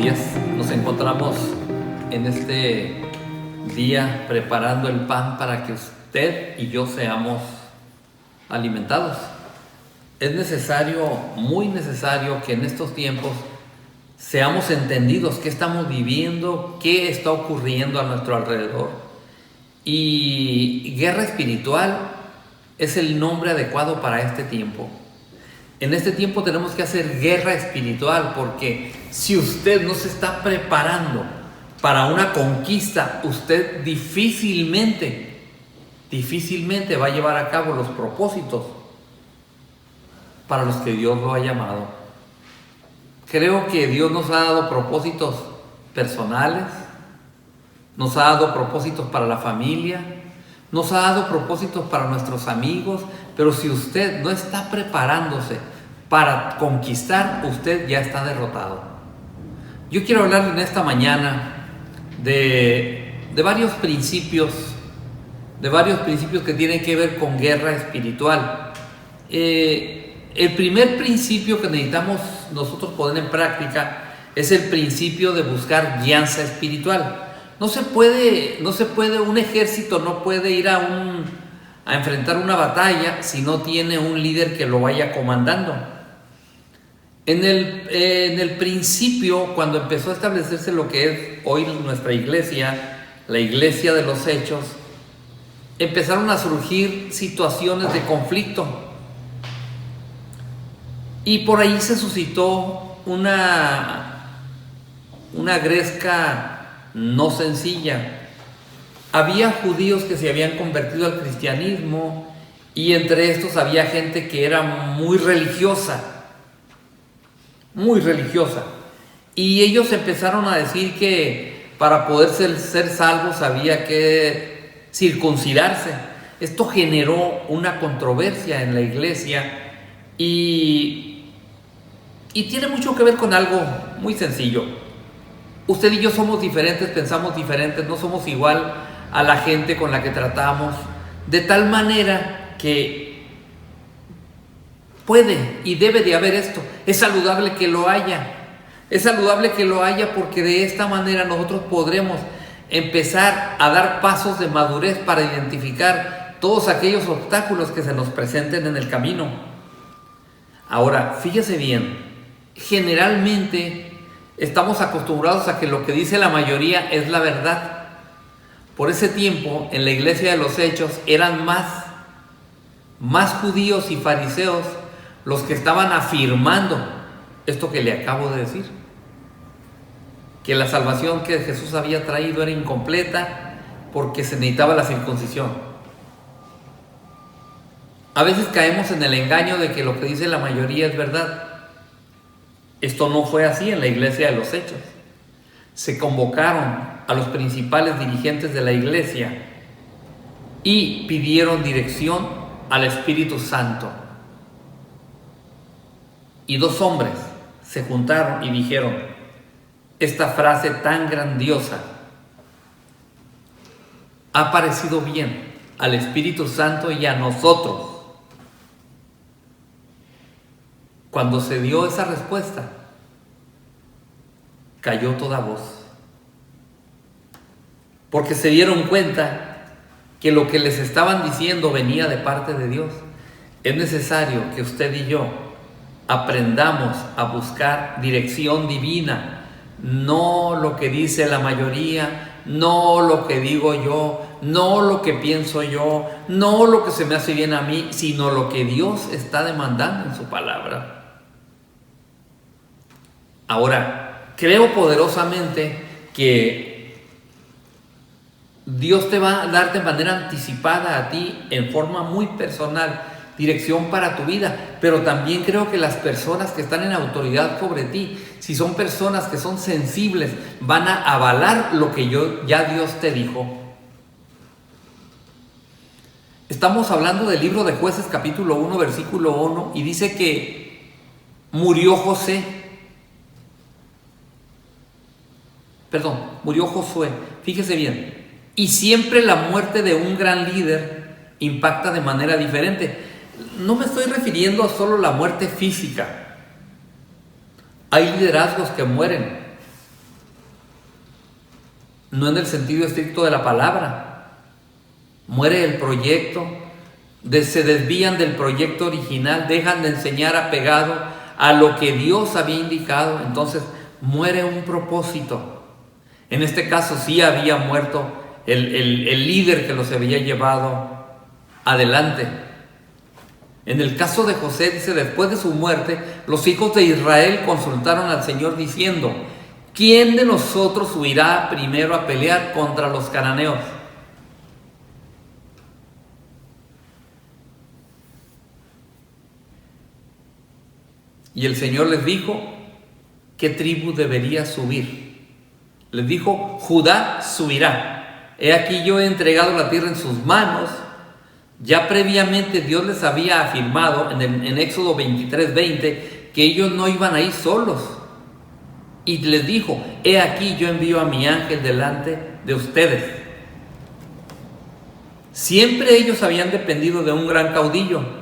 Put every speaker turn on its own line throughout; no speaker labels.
días. Nos encontramos en este día preparando el pan para que usted y yo seamos alimentados. Es necesario, muy necesario, que en estos tiempos seamos entendidos qué estamos viviendo, qué está ocurriendo a nuestro alrededor. Y guerra espiritual es el nombre adecuado para este tiempo. En este tiempo tenemos que hacer guerra espiritual, porque si usted no se está preparando para una conquista, usted difícilmente va a llevar a cabo los propósitos para los que Dios lo ha llamado. Creo que Dios nos ha dado propósitos personales, nos ha dado propósitos para la familia, nos ha dado propósitos para nuestros amigos, pero si usted no está preparándose para conquistar, usted ya está derrotado. Yo quiero hablar en esta mañana de varios principios que tienen que ver con guerra espiritual. El primer principio que necesitamos nosotros poner en práctica es el principio de buscar guianza espiritual. No se puede, un ejército no puede ir a enfrentar una batalla si no tiene un líder que lo vaya comandando. En el principio, cuando empezó a establecerse lo que es hoy nuestra iglesia, la iglesia de los Hechos, empezaron a surgir situaciones de conflicto. Y por ahí se suscitó una gresca no sencilla. Había judíos que se habían convertido al cristianismo, y entre estos había gente que era muy religiosa, y ellos empezaron a decir que para poder ser salvos había que circuncidarse. Esto generó una controversia en la iglesia y tiene mucho que ver con algo muy sencillo. Usted y yo somos diferentes, pensamos diferentes, no somos igual a la gente con la que tratamos, de tal manera que puede y debe de haber esto. Es saludable que lo haya. Es saludable que lo haya, porque de esta manera nosotros podremos empezar a dar pasos de madurez para identificar todos aquellos obstáculos que se nos presenten en el camino. Ahora, fíjese bien, generalmente estamos acostumbrados a que lo que dice la mayoría es la verdad. Por ese tiempo, en la iglesia de los Hechos, eran más judíos y fariseos los que estaban afirmando esto que le acabo de decir, que la salvación que Jesús había traído era incompleta porque se necesitaba la circuncisión. A veces caemos en el engaño de que lo que dice la mayoría es verdad. Esto no fue así en la iglesia de los Hechos. Se convocaron a los principales dirigentes de la iglesia y pidieron dirección al Espíritu Santo. Y dos hombres se juntaron y dijeron esta frase tan grandiosa: ha parecido bien al Espíritu Santo y a nosotros. Cuando se dio esa respuesta, cayó toda voz, porque se dieron cuenta que lo que les estaban diciendo venía de parte de Dios. Es necesario que usted y yo aprendamos a buscar dirección divina, no lo que dice la mayoría, no lo que digo yo, no lo que pienso yo, no lo que se me hace bien a mí, sino lo que Dios está demandando en su palabra. Ahora, creo poderosamente que Dios te va a dar de manera anticipada a ti, en forma muy personal, dirección para tu vida, pero también creo que las personas que están en autoridad sobre ti, si son personas que son sensibles, van a avalar lo que ya Dios te dijo. Estamos hablando del libro de Jueces, capítulo 1, versículo 1, y dice que murió Josué, fíjese bien, y siempre la muerte de un gran líder impacta de manera diferente. No me estoy refiriendo a solo la muerte física. Hay liderazgos que mueren no en el sentido estricto de la palabra. Muere el proyecto, se desvían del proyecto original, dejan de enseñar apegado a lo que Dios había indicado, entonces muere un propósito. En este caso sí había muerto el líder que los había llevado adelante. En el caso de José, dice, después de su muerte, los hijos de Israel consultaron al Señor diciendo: ¿quién de nosotros huirá primero a pelear contra los cananeos? Y el Señor les dijo qué tribu debería subir. Les dijo: Judá subirá. He aquí yo he entregado la tierra en sus manos. Ya previamente Dios les había afirmado en Éxodo 23:20 que ellos no iban a ir solos. Y les dijo: he aquí yo envío a mi ángel delante de ustedes. Siempre ellos habían dependido de un gran caudillo.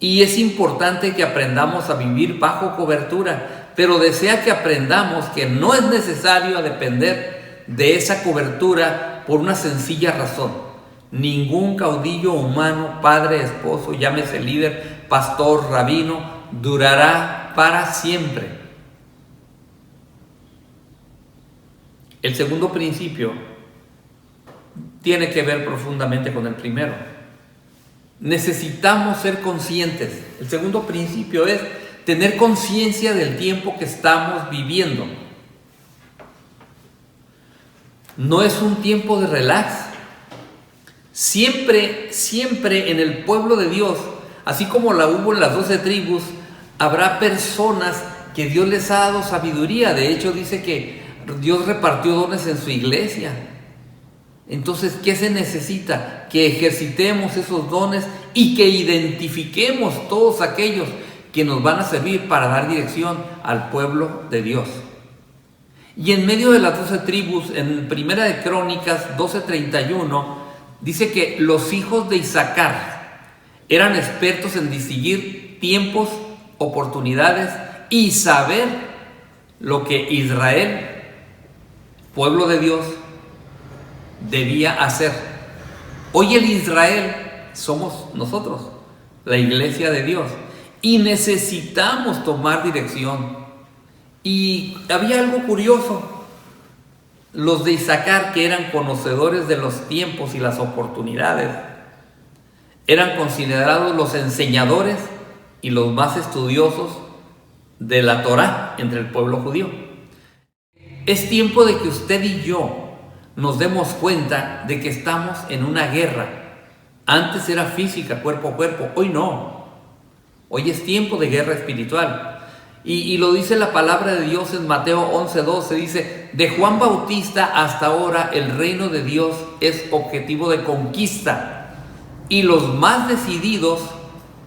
Y es importante que aprendamos a vivir bajo cobertura, pero desea que aprendamos que no es necesario depender de esa cobertura por una sencilla razón. Ningún caudillo humano, padre, esposo, llámese líder, pastor, rabino, durará para siempre. El segundo principio tiene que ver profundamente con el primero. Necesitamos ser conscientes. El segundo principio es tener conciencia del tiempo que estamos viviendo. No es un tiempo de relax. Siempre en el pueblo de Dios, así como la hubo en las 12 tribus, habrá personas que Dios les ha dado sabiduría. De hecho, dice que Dios repartió dones en su iglesia. Entonces, ¿qué se necesita? Que ejercitemos esos dones y que identifiquemos todos aquellos que nos van a servir para dar dirección al pueblo de Dios. Y en medio de las 12 tribus, en Primera de Crónicas 12:31, dice que los hijos de Isaacar eran expertos en distinguir tiempos, oportunidades y saber lo que Israel, pueblo de Dios, debía hacer. Hoy el Israel somos nosotros, la iglesia de Dios, y necesitamos tomar dirección. Y había algo curioso: los de Isaacar, que eran conocedores de los tiempos y las oportunidades, eran considerados los enseñadores y los más estudiosos de la Torá entre el pueblo judío. Es tiempo de que usted y yo nos demos cuenta de que estamos en una guerra. Antes era física, cuerpo a cuerpo, hoy no. Hoy es tiempo de guerra espiritual. Y lo dice la palabra de Dios en Mateo 11:12, dice: de Juan Bautista hasta ahora el reino de Dios es objetivo de conquista, y los más decididos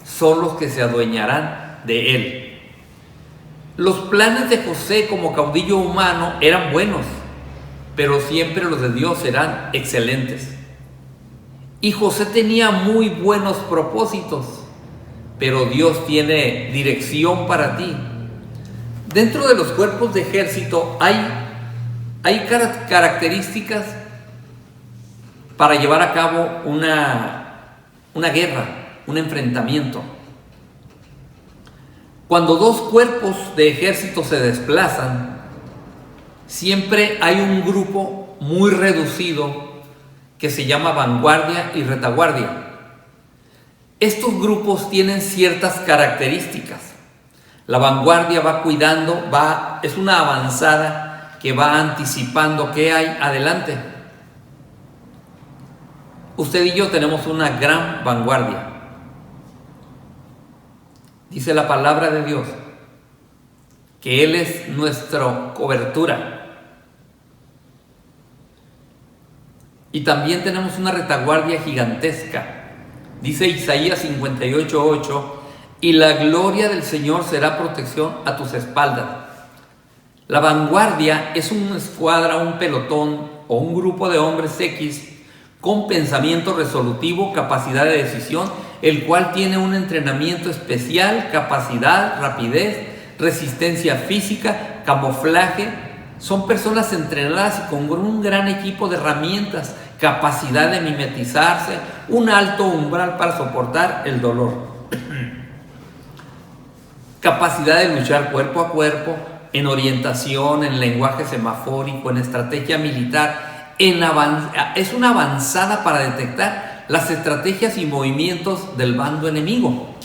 son los que se adueñarán de él. Los planes de José como caudillo humano eran buenos, pero siempre los de Dios serán excelentes. Y José tenía muy buenos propósitos, pero Dios tiene dirección para ti. Dentro de los cuerpos de ejército hay características para llevar a cabo una guerra, un enfrentamiento. Cuando dos cuerpos de ejército se desplazan, siempre hay un grupo muy reducido que se llama vanguardia y retaguardia. Estos grupos tienen ciertas características. La vanguardia va cuidando, es una avanzada que va anticipando qué hay adelante. Usted y yo tenemos una gran vanguardia. Dice la palabra de Dios que Él es nuestra cobertura. Y también tenemos una retaguardia gigantesca. Dice Isaías 58:8: y la gloria del Señor será protección a tus espaldas. La vanguardia es una escuadra, un pelotón o un grupo de hombres X con pensamiento resolutivo, capacidad de decisión, el cual tiene un entrenamiento especial, capacidad, rapidez, resistencia física, camuflaje, Son personas entrenadas y con un gran equipo de herramientas, capacidad de mimetizarse, un alto umbral para soportar el dolor, capacidad de luchar cuerpo a cuerpo, en orientación, en lenguaje semafórico, en estrategia militar, es una avanzada para detectar las estrategias y movimientos del bando enemigo.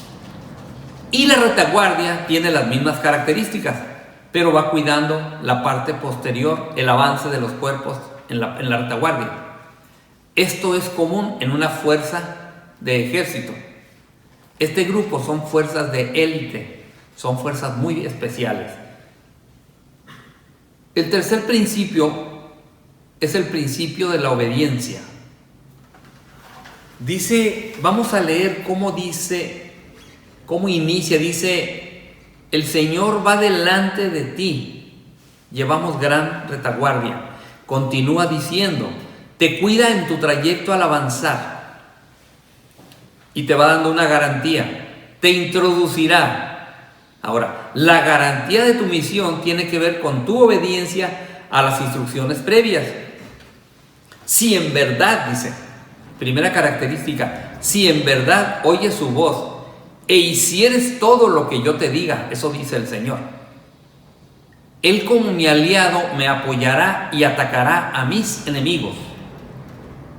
Y la retaguardia tiene las mismas características, pero va cuidando la parte posterior, el avance de los cuerpos en la retaguardia. Esto es común en una fuerza de ejército. Este grupo son fuerzas de élite, son fuerzas muy especiales. El tercer principio es el principio de la obediencia. Dice, vamos a leer cómo inicia, dice: el Señor va delante de ti, llevamos gran retaguardia. Continúa diciendo, te cuida en tu trayecto al avanzar y te va dando una garantía, te introducirá. Ahora, la garantía de tu misión tiene que ver con tu obediencia a las instrucciones previas. Si en verdad, dice, primera característica, si en verdad oyes su voz e hicieres todo lo que yo te diga, eso dice el Señor, Él como mi aliado me apoyará y atacará a mis enemigos.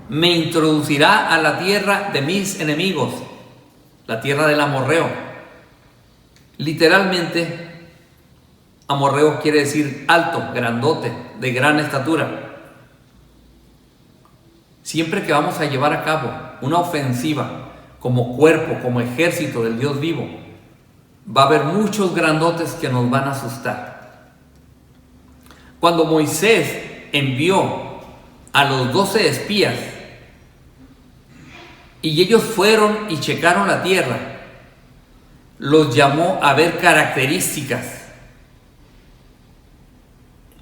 Me introducirá a la tierra de mis enemigos, la tierra del amorreo. Literalmente, amorreo quiere decir alto, grandote, de gran estatura. Siempre que vamos a llevar a cabo una ofensiva como cuerpo, como ejército del Dios vivo, va a haber muchos grandotes que nos van a asustar. Cuando Moisés envió a los 12 espías y ellos fueron y checaron la tierra, los llamó a ver características.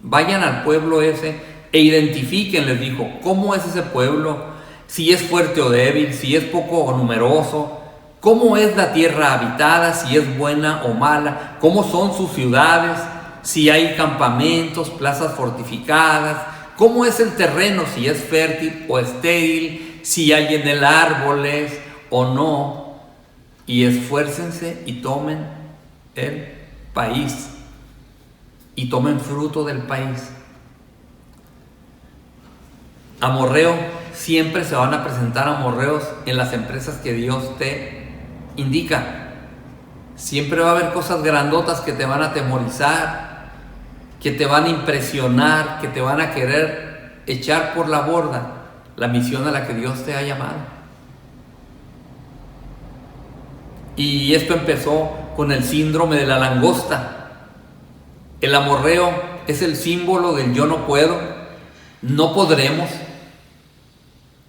Vayan al pueblo ese e identifiquen, les dijo, cómo es ese pueblo, si es fuerte o débil, si es poco numeroso, cómo es la tierra habitada, si es buena o mala, cómo son sus ciudades, si hay campamentos, plazas fortificadas, cómo es el terreno, si es fértil o estéril, si hay en él árboles o no. Y esfuércense y tomen el país y tomen fruto del país. Amorreo, siempre se van a presentar amorreos en las empresas que Dios te indica. Siempre va a haber cosas grandotas que te van a atemorizar, que te van a impresionar, que te van a querer echar por la borda la misión a la que Dios te ha llamado. Y esto empezó con el síndrome de la langosta. El amorreo es el símbolo del yo no puedo, no podremos.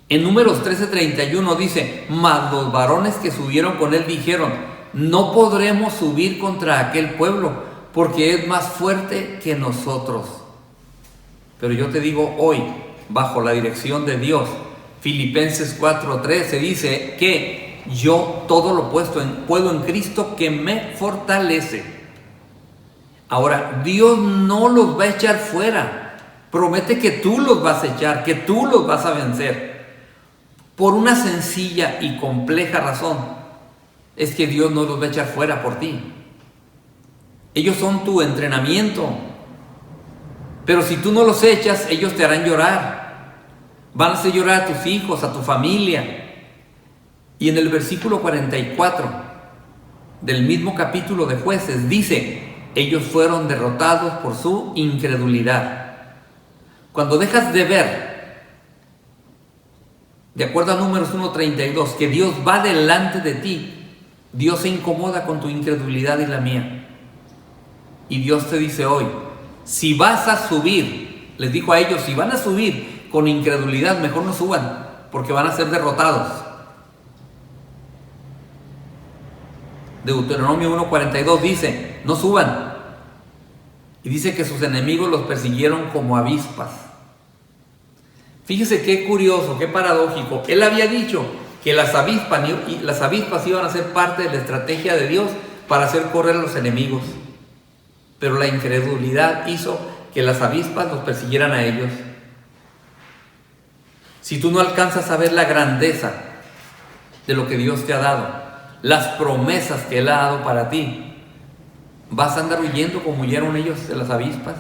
En Números 13:31 dice, mas los varones que subieron con él dijeron, no podremos subir contra aquel pueblo, porque es más fuerte que nosotros. Pero yo te digo hoy, bajo la dirección de Dios, Filipenses 4:13 dice que yo todo lo puedo en Cristo que me fortalece. Ahora, Dios no los va a echar fuera. Promete que tú los vas a echar, que tú los vas a vencer. Por una sencilla y compleja razón, es que Dios no los va a echar fuera por ti. Ellos son tu entrenamiento. Pero si tú no los echas, ellos te harán llorar. Van a hacer llorar a tus hijos, a tu familia. Y en el versículo 44 del mismo capítulo de Jueces dice, ellos fueron derrotados por su incredulidad. Cuando dejas de ver, de acuerdo a Números 1:32, que Dios va delante de ti, Dios se incomoda con tu incredulidad y la mía. Y Dios te dice hoy, si vas a subir, les dijo a ellos, si van a subir con incredulidad, mejor no suban, porque van a ser derrotados. Deuteronomio 1:42 dice, no suban. Y dice que sus enemigos los persiguieron como avispas. Fíjese qué curioso, qué paradójico. Él había dicho que las avispas iban a ser parte de la estrategia de Dios para hacer correr a los enemigos. Pero la incredulidad hizo que las avispas los persiguieran a ellos. Si tú no alcanzas a ver la grandeza de lo que Dios te ha dado, las promesas que Él ha dado para ti, vas a andar huyendo como huyeron ellos de las avispas.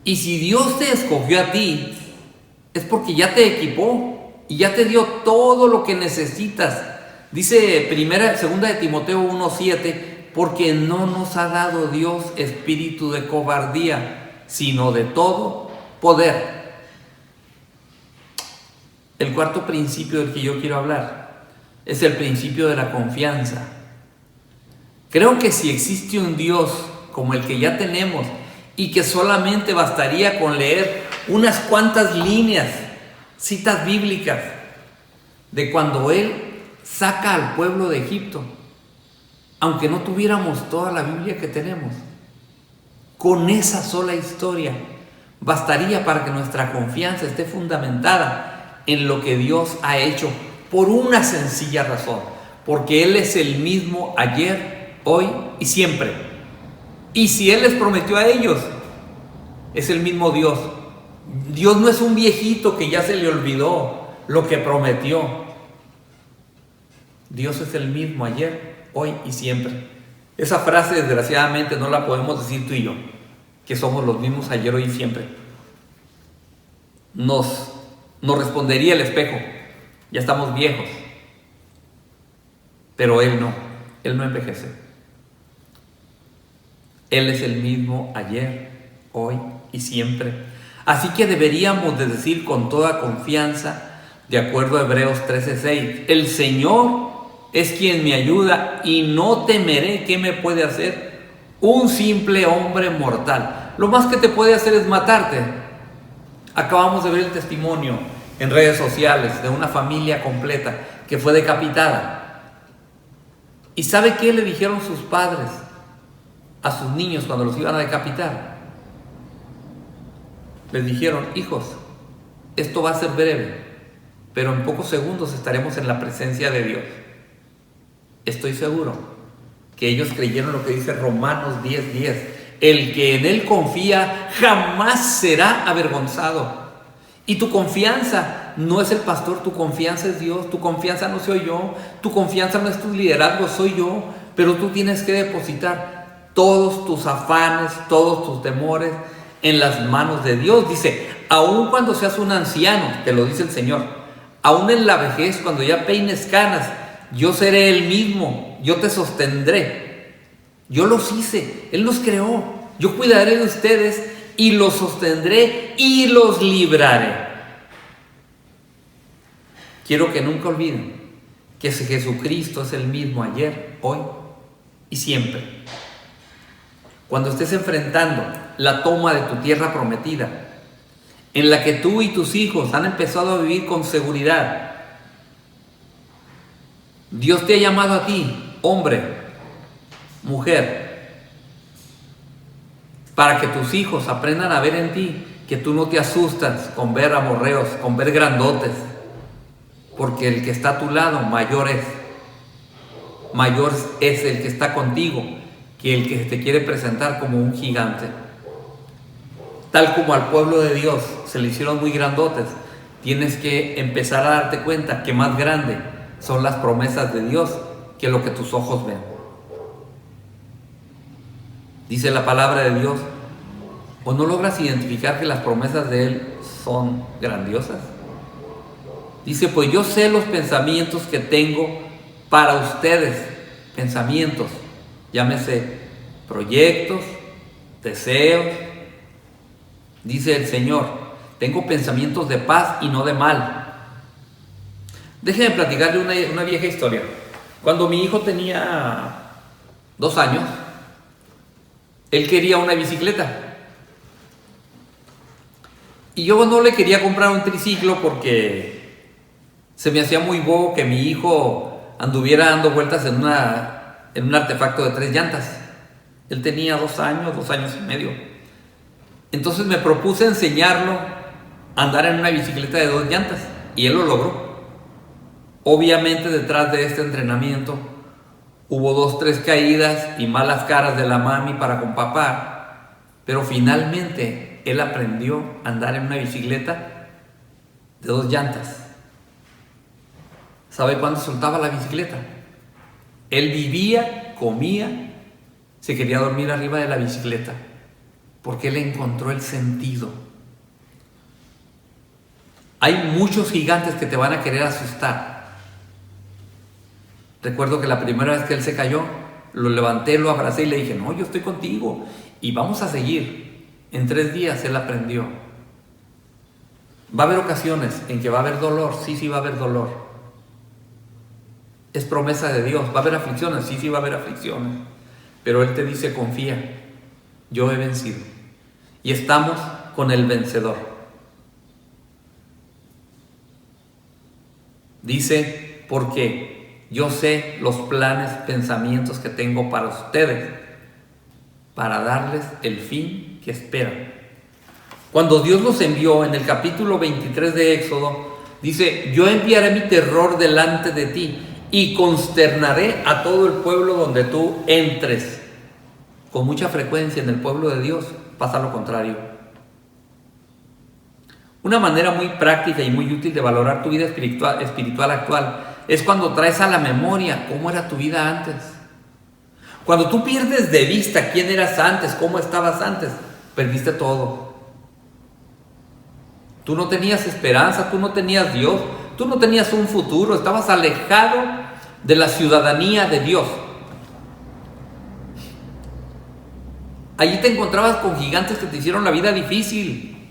Y si Dios te escogió a ti, es porque ya te equipó y ya te dio todo lo que necesitas. Dice segunda de Timoteo 1:7, porque no nos ha dado Dios espíritu de cobardía, sino de todo poder. El cuarto principio del que yo quiero hablar es el principio de la confianza. Creo que si existe un Dios como el que ya tenemos y que solamente bastaría con leer unas cuantas líneas, citas bíblicas, de cuando Él saca al pueblo de Egipto, aunque no tuviéramos toda la Biblia que tenemos, con esa sola historia bastaría para que nuestra confianza esté fundamentada en lo que Dios ha hecho, por una sencilla razón, porque Él es el mismo ayer, hoy y siempre. Y si Él les prometió a ellos, es el mismo Dios. Dios no es un viejito que ya se le olvidó lo que prometió. Dios es el mismo ayer, hoy y siempre. Esa frase desgraciadamente no la podemos decir tú y yo, que somos los mismos ayer, hoy y siempre. Nos respondería el espejo, ya estamos viejos, pero Él no envejece. Él es el mismo ayer, hoy y siempre. Así que deberíamos de decir con toda confianza, de acuerdo a Hebreos 13:6, el Señor es quien me ayuda y no temeré. ¿Qué me puede hacer un simple hombre mortal? Lo más que te puede hacer es matarte. Acabamos de ver el testimonio en redes sociales de una familia completa que fue decapitada. ¿Y sabe qué le dijeron sus padres a sus niños cuando los iban a decapitar? Les dijeron: hijos, esto va a ser breve, pero en pocos segundos estaremos en la presencia de Dios. Estoy seguro que ellos creyeron lo que dice Romanos 10:10. El que en Él confía jamás será avergonzado. Y tu confianza no es el pastor, tu confianza es Dios. Tu confianza no soy yo, tu confianza no es tu liderazgo, soy yo. Pero tú tienes que depositar todos tus afanes, todos tus temores en las manos de Dios. Dice, aun cuando seas un anciano, te lo dice el Señor, aun en la vejez, cuando ya peines canas, yo seré el mismo, yo te sostendré. Yo los hice, Él los creó. Yo cuidaré de ustedes y los sostendré y los libraré. Quiero que nunca olviden que Jesucristo es el mismo ayer, hoy y siempre. Cuando estés enfrentando la toma de tu tierra prometida, en la que tú y tus hijos han empezado a vivir con seguridad, Dios te ha llamado a ti, hombre, mujer, para que tus hijos aprendan a ver en ti que tú no te asustas con ver amorreos, con ver grandotes, porque el que está a tu lado mayor es el que está contigo que el que te quiere presentar como un gigante. Tal como al pueblo de Dios se le hicieron muy grandotes, tienes que empezar a darte cuenta que más grande son las promesas de Dios que lo que tus ojos ven. Dice la palabra de Dios, ¿o no logras identificar que las promesas de Él son grandiosas? Dice, pues yo sé los pensamientos que tengo para ustedes, pensamientos, llámese proyectos, deseos. Dice el Señor, tengo pensamientos de paz y no de mal. Déjenme platicarle una vieja historia. Cuando mi hijo tenía 2 años, él quería una bicicleta. Y yo no le quería comprar un triciclo porque se me hacía muy bobo que mi hijo anduviera dando vueltas en un artefacto de 3 llantas. Él tenía 2 años, 2 años y medio. Entonces me propuse enseñarlo a andar en una bicicleta de 2 llantas y él lo logró. Obviamente detrás de este entrenamiento hubo 2, 3 caídas y malas caras de la mami para con papá, Pero finalmente él aprendió a andar en una bicicleta de 2 llantas. ¿Sabe cuándo soltaba la bicicleta? Él vivía, comía, se quería dormir arriba de la bicicleta, porque él encontró el sentido. Hay muchos gigantes que te van a querer asustar. Recuerdo que la primera vez que él se cayó, lo levanté, lo abracé y le dije, no, yo estoy contigo y vamos a seguir. En 3 días él aprendió. Va a haber ocasiones en que va a haber dolor, sí va a haber dolor. Es promesa de Dios. ¿Va a haber aflicciones? Sí va a haber aflicciones. Pero Él te dice, confía, yo he vencido. Y estamos con el vencedor. Dice, porque yo sé los planes, pensamientos que tengo para ustedes, para darles el fin que esperan. Cuando Dios los envió en el capítulo 23 de Éxodo, dice, yo enviaré mi terror delante de ti y consternaré a todo el pueblo donde tú entres. Con mucha frecuencia en el pueblo de Dios pasa lo contrario. Una manera muy práctica y muy útil de valorar tu vida espiritual actual es cuando traes a la memoria cómo era tu vida antes. Cuando tú pierdes de vista quién eras antes, cómo estabas antes, perdiste todo. Tú no tenías esperanza, tú no tenías Dios, tú no tenías un futuro, estabas alejado de la ciudadanía de Dios. Allí te encontrabas con gigantes que te hicieron la vida difícil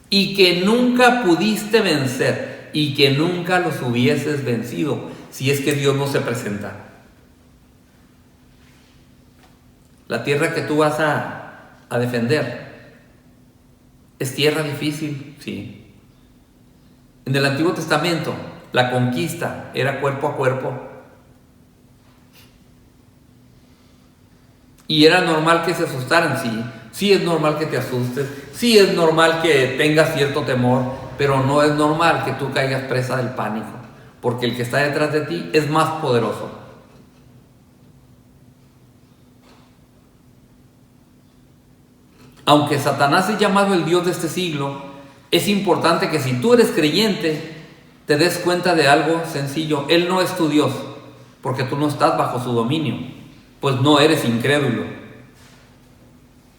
y que nunca pudiste vencer y que nunca los hubieses vencido si es que Dios no se presenta. La tierra que tú vas a defender es tierra difícil, sí. En el Antiguo Testamento, la conquista era cuerpo a cuerpo. Y era normal que se asustaran, sí. Sí es normal que te asustes, sí es normal que tengas cierto temor, pero no es normal que tú caigas presa del pánico, porque el que está detrás de ti es más poderoso. Aunque Satanás es llamado el Dios de este siglo, es importante que si tú eres creyente, te des cuenta de algo sencillo. Él no es tu Dios, porque tú no estás bajo su dominio, pues no eres incrédulo.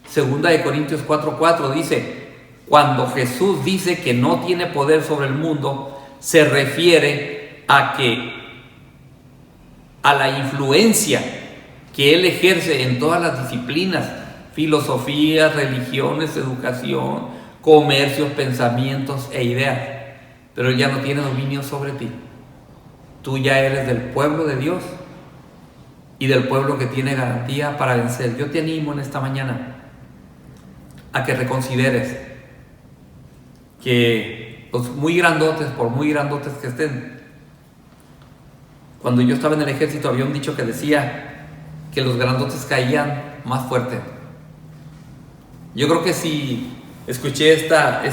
Segunda de Corintios 4:4 dice, cuando Jesús dice que no tiene poder sobre el mundo, se refiere a la influencia que Él ejerce en todas las disciplinas, filosofías, religiones, educación, comercios, pensamientos e ideas. Pero Él ya no tiene dominio sobre ti. Tú ya eres del pueblo de Dios y del pueblo que tiene garantía para vencer. Yo te animo en esta mañana a que reconsideres que los muy grandotes, por muy grandotes que estén, cuando yo estaba en el ejército había un dicho que decía que los grandotes caían más fuerte. Yo creo que si escuché esta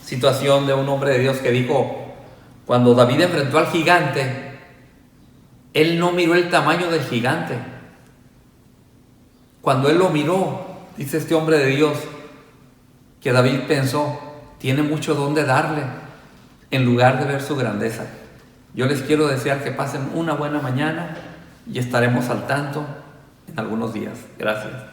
situación de un hombre de Dios que dijo, cuando David enfrentó al gigante, él no miró el tamaño del gigante. Cuando él lo miró, dice este hombre de Dios, que David pensó, tiene mucho donde darle, en lugar de ver su grandeza. Yo les quiero desear que pasen una buena mañana y estaremos al tanto en algunos días. Gracias.